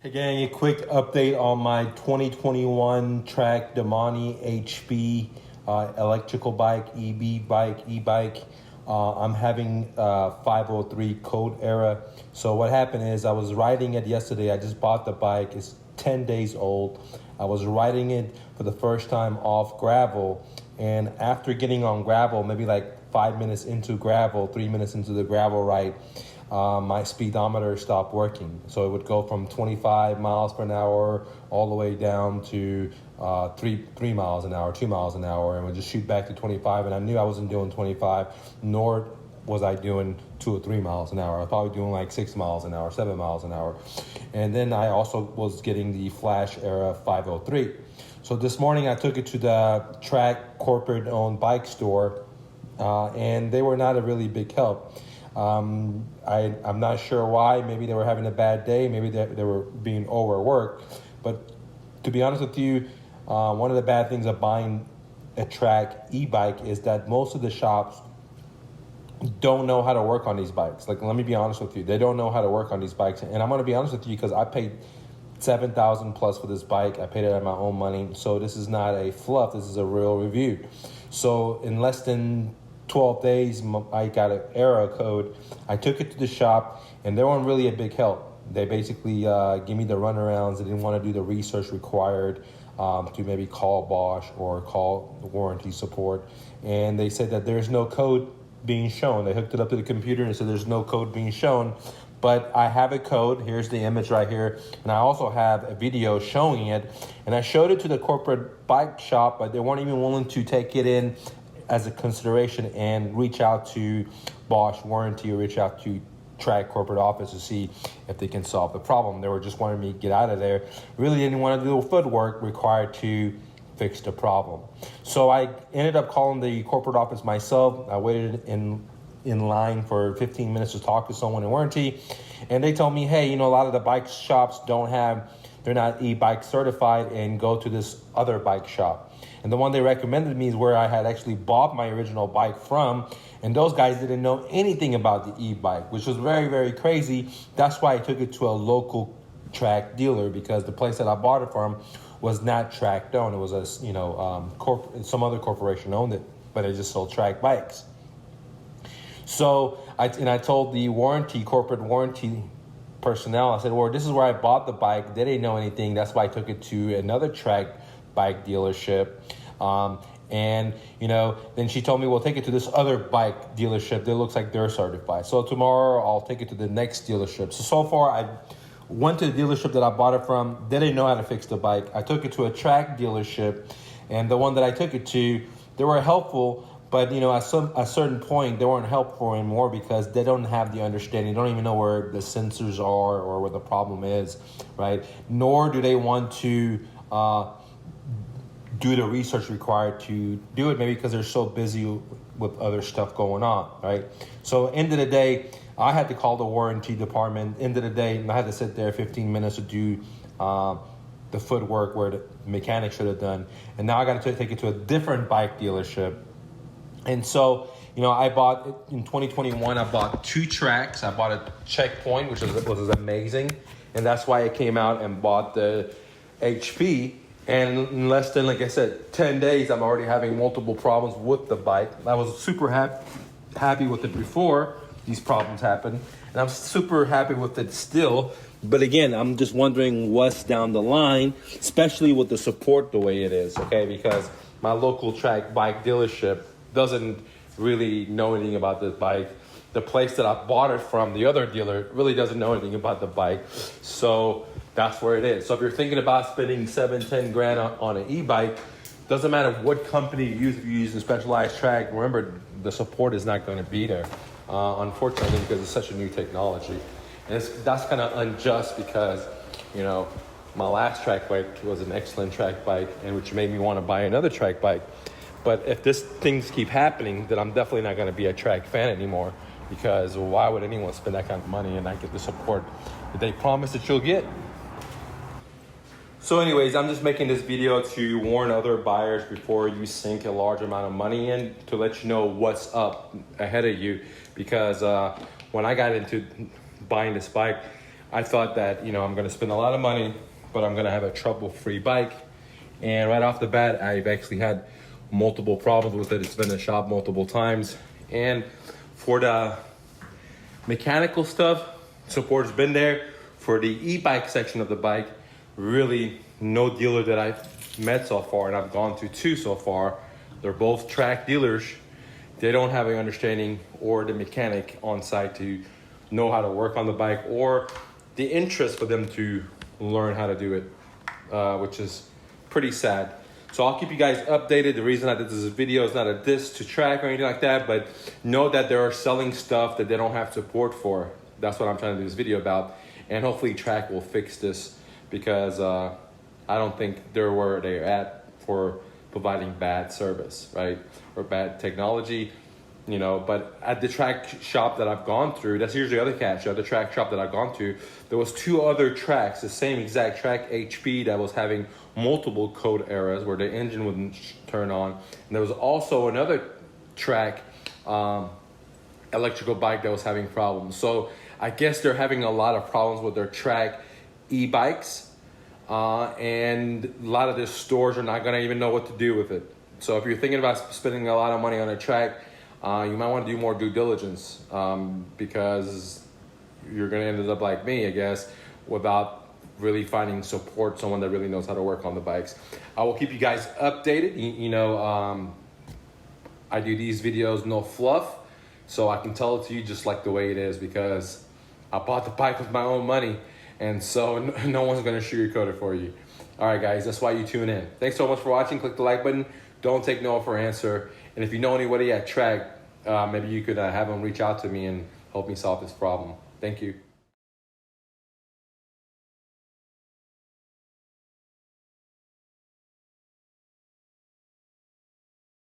Hey gang, a quick update on my 2021 Trek Domane HP electrical bike, e-bike. I'm having 503 code error. So what happened is I was riding it yesterday. I just bought the bike. It's 10 days old. I was riding it for the first time off gravel. And after getting on gravel, maybe like 5 minutes into gravel, 3 minutes into the gravel ride, my speedometer stopped working. So it would go from 25 miles per hour all the way down to 3 miles an hour, 2 miles an hour, and would just shoot back to 25. And I knew I wasn't doing 25, nor was I doing 2 or 3 miles an hour. I was probably doing like 6 miles an hour, 7 miles an hour. And then I also was getting the flash error 503. So this morning I took it to the Trek corporate owned bike store, and they were not a really big help. I'm not sure why. Maybe they were having a bad day. Maybe they were being overworked. But to be honest with you, one of the bad things of buying a Trek e-bike is that most of the shops don't know how to work on these bikes. Like, let me be honest with you. They don't know how to work on these bikes. And I'm going to be honest with you because I paid $7,000 plus for this bike. I paid it out of my own money. So this is not a fluff. This is a real review. So in less than 12 days, I got an error code. I took it to the shop, and they weren't really a big help. They basically give me the runarounds. They didn't want to do the research required to maybe call Bosch or call warranty support. And they said that there's no code being shown. They hooked it up to the computer and said there's no code being shown. But I have a code. Here's the image right here. And I also have a video showing it. And I showed it to the corporate bike shop, but they weren't even willing to take it in as a consideration and reach out to Bosch warranty or reach out to Trek corporate office to see if they can solve the problem. They were just wanting me to get out of there. Really didn't want to do the footwork required to fix the problem. So I ended up calling the corporate office myself. I waited in line for 15 minutes to talk to someone in warranty. And they told me, hey, a lot of the bike shops they're not e-bike certified, and go to this other bike shop. And the one they recommended me is where I had actually bought my original bike from. And those guys didn't know anything about the e-bike, which was very, very crazy. That's why I took it to a local Trek dealer, because the place that I bought it from was not Trek owned. It was some other corporation owned it, but they just sold Trek bikes. So I told the corporate warranty personnel, I said, well, this is where I bought the bike. They didn't know anything. That's why I took it to another Trek bike dealership. Then she told me, well, take it to this other bike dealership that looks like they're certified. So tomorrow I'll take it to the next dealership. So far I went to the dealership that I bought it from. They didn't know how to fix the bike. I took it to a Trek dealership, and the one that I took it to, they were helpful. But, at a certain point, they weren't helpful anymore because they don't have the understanding. They don't even know where the sensors are or where the problem is, right? Nor do they want to do the research required to do it, maybe because they're so busy with other stuff going on, right? So end of the day, I had to call the warranty department. End of the day, I had to sit there 15 minutes to do the footwork where the mechanic should have done. And now I got to take it to a different bike dealership. And so, I bought, in 2021, I bought 2 Treks. I bought a Checkpoint, which was amazing. And that's why I came out and bought the HP. And in less than, like I said, 10 days, I'm already having multiple problems with the bike. I was super happy with it before these problems happened. And I'm super happy with it still. But again, I'm just wondering what's down the line, especially with the support the way it is, okay? Because my local Trek bike dealership doesn't really know anything about this bike. The place that I bought it from, the other dealer, really doesn't know anything about the bike. So that's where it is. So if you're thinking about spending $7-10 grand on an e-bike, doesn't matter what company you use. If you use a specialized Trek, remember the support is not going to be there, unfortunately, because it's such a new technology. And that's kind of unjust because, my last Trek bike was an excellent Trek bike, and which made me want to buy another Trek bike. But if things keep happening, then I'm definitely not going to be a Trek fan anymore, because why would anyone spend that kind of money and not get the support that they promise that you'll get? So anyways, I'm just making this video to warn other buyers before you sink a large amount of money in, to let you know what's up ahead of you. Because when I got into buying this bike, I thought that, you know, I'm gonna spend a lot of money, but I'm gonna have a trouble-free bike. And right off the bat, I've actually had multiple problems with it. It's been in the shop multiple times. And for the mechanical stuff, support's been there. For the e-bike section of the bike, really no dealer that I've met so far, and I've gone to two so far. They're both Trek dealers. They don't have an understanding or the mechanic on site to know how to work on the bike or the interest for them to learn how to do it, which is pretty sad. So I'll keep you guys updated. The reason I did this video is not a diss to Trek or anything like that, but know that they are selling stuff that they don't have support for. That's what I'm trying to do this video about. And hopefully Trek will fix this, because I don't think they're where they're at for providing bad service, right? Or bad technology, you know. But at the Trek shop that I've gone through, that's usually the other catch. The other Trek shop that I've gone to, there was two other Treks, the same exact Trek HP, that was having multiple code errors where the engine wouldn't turn on. And there was also another Trek electrical bike that was having problems. So I guess they're having a lot of problems with their Trek e-bikes, and a lot of their stores are not gonna even know what to do with it. So if you're thinking about spending a lot of money on a Trek, you might want to do more due diligence, because you're gonna end up like me, I guess, without really finding support, someone that really knows how to work on the bikes. I will keep you guys updated. You know, I do these videos no fluff, so I can tell it to you just like the way it is, because I bought the bike with my own money, and so no one's gonna sugarcoat it for you. All right, guys, that's why you tune in. Thanks so much for watching. Click the like button. Don't take no for answer. And if you know anybody at Trek, maybe you could have them reach out to me and help me solve this problem. Thank you.